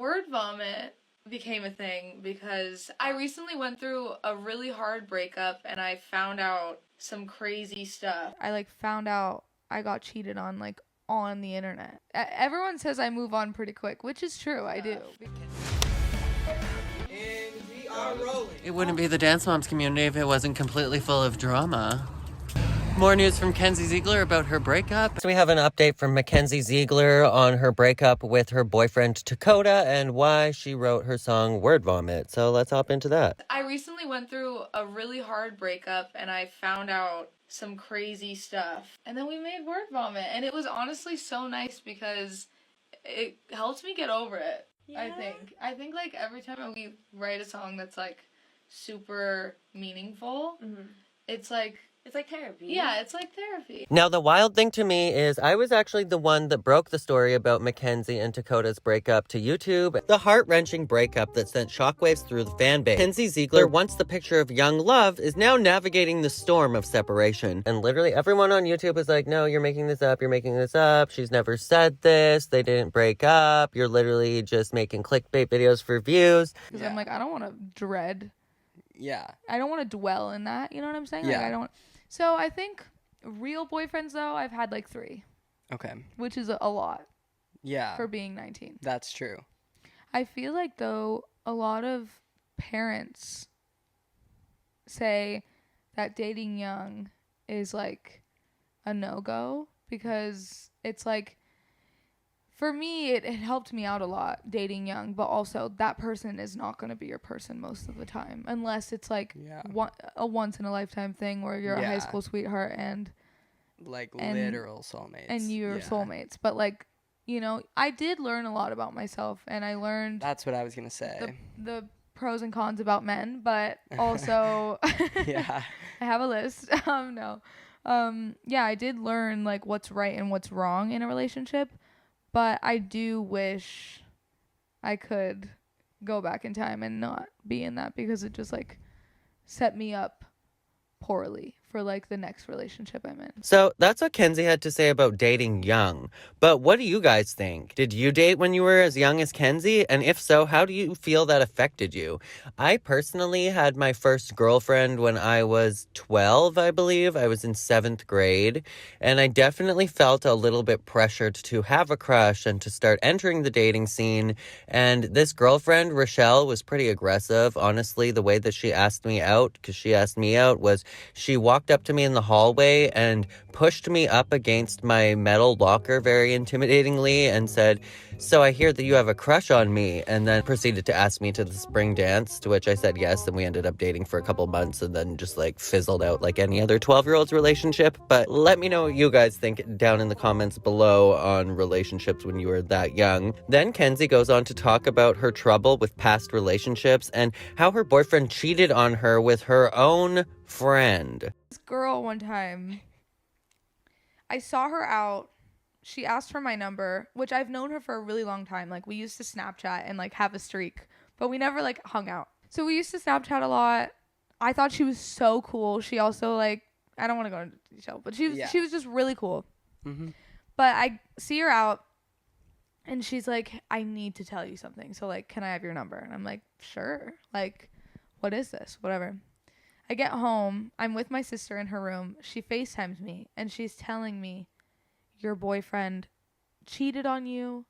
word vomit became a thing because I recently went through a really hard breakup and I found out some crazy stuff. I found out I got cheated on on the internet. Everyone says I move on pretty quick, which is true. I do. And we are rolling. It wouldn't be the Dance Moms community if it wasn't completely full of drama. More news from KENZIE ZIEGLER about her breakup. So we have an update from KENZIE ZIEGLER on her breakup with her boyfriend Dakota and why she wrote her song Word Vomit. So let's hop into that. I recently went through a really hard breakup and I found out some crazy stuff. And then we made Word Vomit and it was honestly so nice because it helped me get over it. Yeah. I think every time we write a song that's super meaningful, it's like therapy. Yeah, it's like therapy. Now, the wild thing to me is I was actually the one that broke the story about Mackenzie and Dakota's breakup to YouTube. The heart-wrenching breakup that sent shockwaves through the fan base. KENZIE ZIEGLER, once the picture of young love, is now navigating the storm of separation. And literally everyone on YouTube was like, no, you're making this up, she's never said this, they didn't break up, you're literally just making clickbait videos for views. Because I'm I don't want to dread. Yeah. I don't want to dwell in that, you know what I'm saying? Yeah. So I think real boyfriends, though, I've had 3. Okay. Which is a lot. Yeah. For being 19. That's true. I feel though, a lot of parents say that dating young is a no-go because it's for me, it helped me out a lot dating young, but also that person is not going to be your person most of the time unless it's a once in a lifetime thing where you're a high school sweetheart and literal soulmates. And you're soulmates. But I did learn a lot about myself and I learned that's what I was going to say. The pros and cons about men, but also yeah. I have a list. No. I did learn what's right and what's wrong in a relationship. But I do wish I could go back in time and not be in that because it just set me up poorly for the next relationship I'm in. So that's what KENZIE had to say about dating young. But what do you guys think? Did you date when you were as young as KENZIE? And if so, how do you feel that affected you? I personally had my first girlfriend when I was 12, I believe. I was in 7th grade. And I definitely felt a little bit pressured to have a crush and to start entering the dating scene. And this girlfriend, Rochelle, was pretty aggressive. Honestly, the way that she asked me out, because she asked me out, was she walked up to me in the hallway and pushed me up against my metal locker very intimidatingly and said, "So I hear that you have a crush on me," and then proceeded to ask me to the spring dance, to which I said yes, and we ended up dating for a couple months and then just fizzled out like any other 12-year-old's relationship. But let me know what you guys think down in the comments below on relationships when you were that young. Then KENZIE goes on to talk about her trouble with past relationships and how her boyfriend cheated on her with her own friend. This girl one time, I saw her out. She asked for my number, which I've known her for a really long time. We used to Snapchat and have a streak, but we never hung out. So we used to Snapchat a lot. I thought she was so cool. She also I don't want to go into detail, but she was just really cool. Mm-hmm. But I see her out and she's like, "I need to tell you something. So can I have your number?" And I'm like, "Sure." What is this? Whatever. I get home. I'm with my sister in her room. She FaceTimes me and she's telling me, "Your boyfriend cheated on you.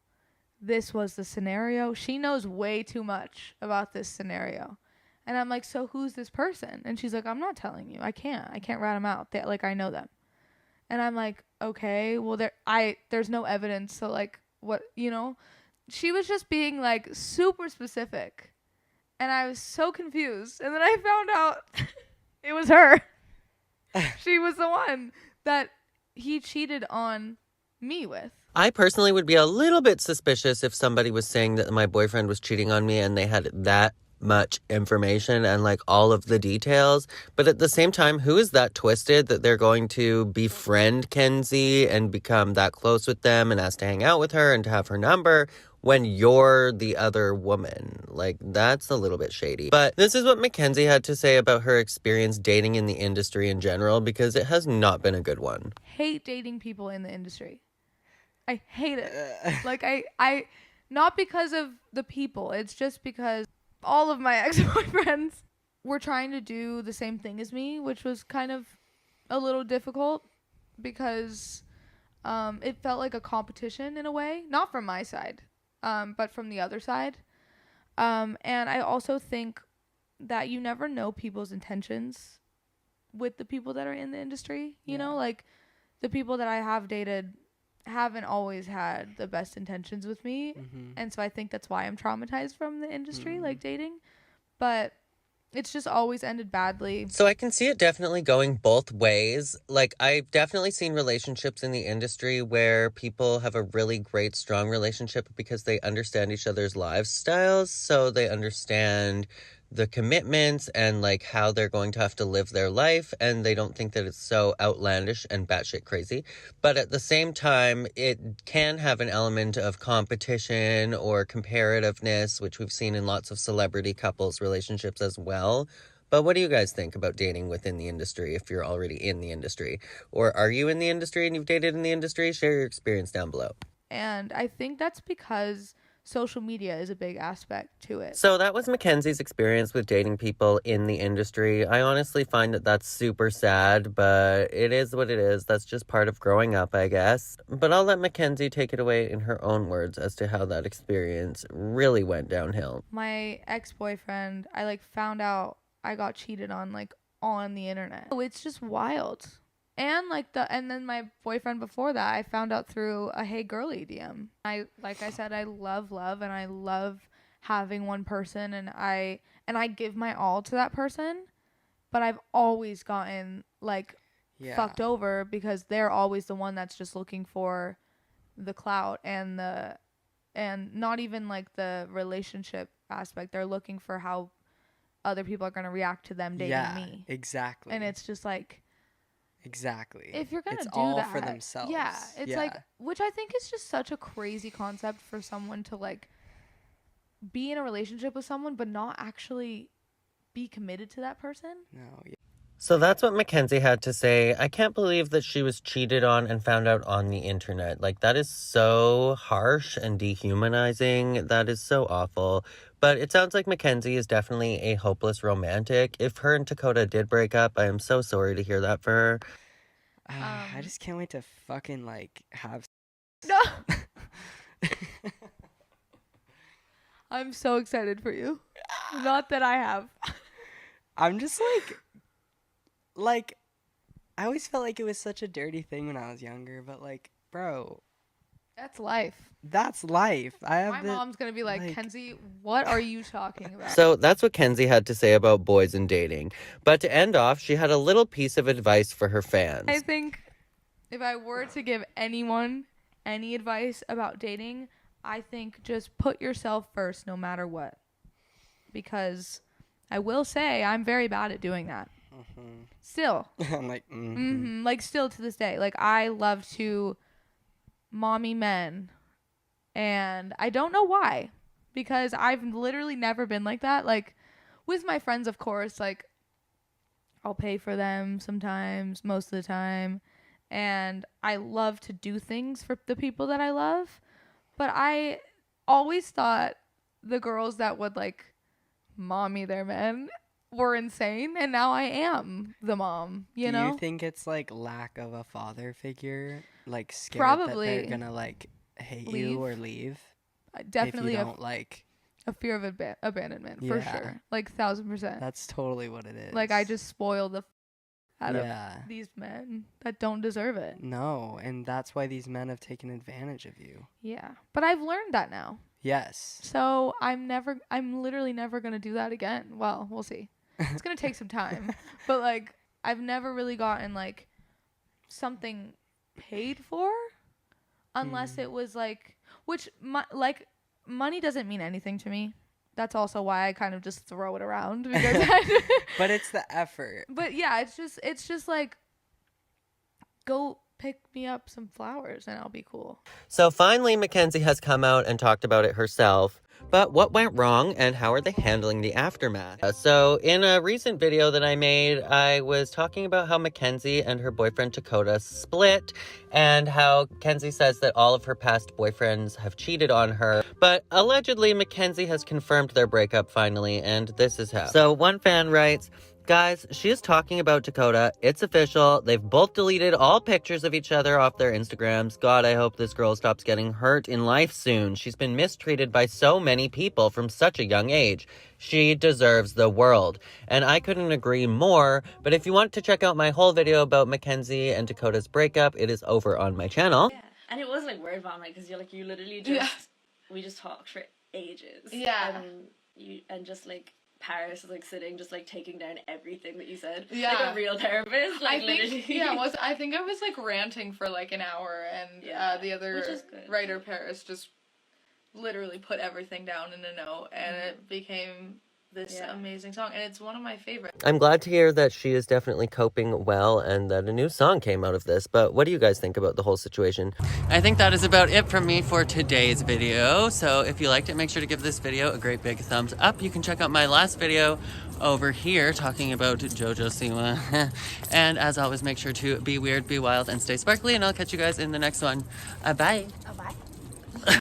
This was the scenario." She knows way too much about this scenario. And I'm like, "So who's this person?" And she's like, "I'm not telling you. I can't rat them out. I know them." And I'm like, "Okay, well there's no evidence. So what, She was just being super specific. And I was so confused. And then I found out it was her. She was the one that he cheated on me with. I personally would be a little bit suspicious if somebody was saying that my boyfriend was cheating on me and they had that much information and all of the details. But at the same time, who is that twisted that they're going to befriend KENZIE and become that close with them and ask to hang out with her and to have her number when you're the other woman? That's a little bit shady. But this is what Mackenzie had to say about her experience dating in the industry in general, because it has not been a good one. Hate dating people in the industry. I hate it. Not because of the people. It's just because all of my ex-boyfriends were trying to do the same thing as me, which was kind of a little difficult because it felt like a competition in a way. Not from my side, but from the other side. And I also think that you never know people's intentions with the people that are in the industry. You know, like the people that I have dated haven't always had the best intentions with me. And so I think that's why I'm traumatized from the industry, like dating. But it's just always ended badly. So I can see it definitely going both ways. Like, I've definitely seen relationships in the industry where people have a really great, strong relationship because they understand each other's lifestyles. So they understand the commitments and like how they're going to have to live their life, and they don't think that it's so outlandish and batshit crazy. But at the same time, it can have an element of competition or comparativeness, which we've seen in lots of celebrity couples relationships as well. But what do you guys think about dating within the industry if you're already in the industry? Or are you in the industry and you've dated in the industry? Share your experience down below. And I think that's because social media is a big aspect to it. So that was Mackenzie's experience with dating people in the industry. I honestly find that that's super sad, but it is what it is. That's just part of growing up, I guess. But I'll let Mackenzie take it away in her own words as to how that experience really went downhill. My ex-boyfriend, I like found out I got cheated on like on the internet. Oh, it's just wild. And then my boyfriend before that, I found out through a Hey Girly DM. Like I said, I love and I love having one person, and I give my all to that person, but I've always gotten like fucked over because they're always the one that's just looking for the clout and not even like the relationship aspect. They're looking for how other people are going to react to them dating me. Exactly. And it's just like, exactly. if you're going to do all that for themselves. Yeah, it's like, which I think is just such a crazy concept for someone to like be in a relationship with someone but not actually be committed to that person. No. So that's what Mackenzie had to say. I can't believe that she was cheated on and found out on the internet. Like, that is so harsh and dehumanizing. That is so awful. But it sounds like Mackenzie is definitely a hopeless romantic. If her and Dakota did break up, I am so sorry to hear that for her. I just can't wait to fucking like have. No. I'm so excited for you. Not that I have. I'm just like, I always felt like it was such a dirty thing when I was younger, but like, bro, that's life. That's life. My mom's gonna be like, Kenzie, what are you talking about? So that's what Kenzie had to say about boys and dating. But to end off, she had a little piece of advice for her fans. I think if I were to give anyone any advice about dating, I think just put yourself first no matter what. Because I will say I'm very bad at doing that. Still. I'm like, like still to this day. Like, I love to mommy men, and I don't know why, because I've literally never been like that. Like, with my friends, of course, like, I'll pay for them sometimes, most of the time, and I love to do things for the people that I love, but I always thought the girls that would like mommy their men were insane, and now I am the mom, you know? Do you think it's like lack of a father figure, like scared Probably. that they're gonna like hate you or leave? Definitely if you don't like a fear of abandonment for sure, like 1,000%. That's totally what it is. Like, I just spoil the out of these men that don't deserve it. No, and that's why these men have taken advantage of you. Yeah, but I've learned that now. Yes. So I'm literally never gonna do that again. Well, we'll see. It's gonna take some time, but like, I've never really gotten like something paid for, unless it was like, which like money doesn't mean anything to me. That's also why I kind of just throw it around, because but it's the effort. But yeah, it's just like, go pick me up some flowers and I'll be cool. So finally, Mackenzie has come out and talked about it herself. But what went wrong and how are they handling the aftermath? So in a recent video that I made, I was talking about how Mackenzie and her boyfriend Dakota split and how Kenzie says that all of her past boyfriends have cheated on her. But allegedly Mackenzie has confirmed their breakup finally, and this is how. So one fan writes, "Guys, she is talking about Dakota. It's official. They've both deleted all pictures of each other off their Instagrams. God, I hope this girl stops getting hurt in life soon. She's been mistreated by so many people from such a young age. She deserves the world." And I couldn't agree more, but if you want to check out my whole video about Mackenzie and Dakota's breakup, it is over on my channel. Yeah. And it was like word vomit because you're like, you literally just, we just talked for ages. Yeah. And just like, Paris is like sitting, just like taking down everything that you said. Yeah. Like a real therapist. Like I literally. think, I think I was like ranting for like an hour, and the other writer, Paris, just literally put everything down in a note, and it became this amazing song, and it's one of my favorites. I'm glad to hear that she is definitely coping well and that a new song came out of this, but what do you guys think about the whole situation? I think that is about it from me for today's video, so if you liked it, make sure to give this video a great big thumbs up. You can check out my last video over here talking about JoJo Siwa. And as always, make sure to be weird, be wild, and stay sparkly, and I'll catch you guys in the next one. Bye!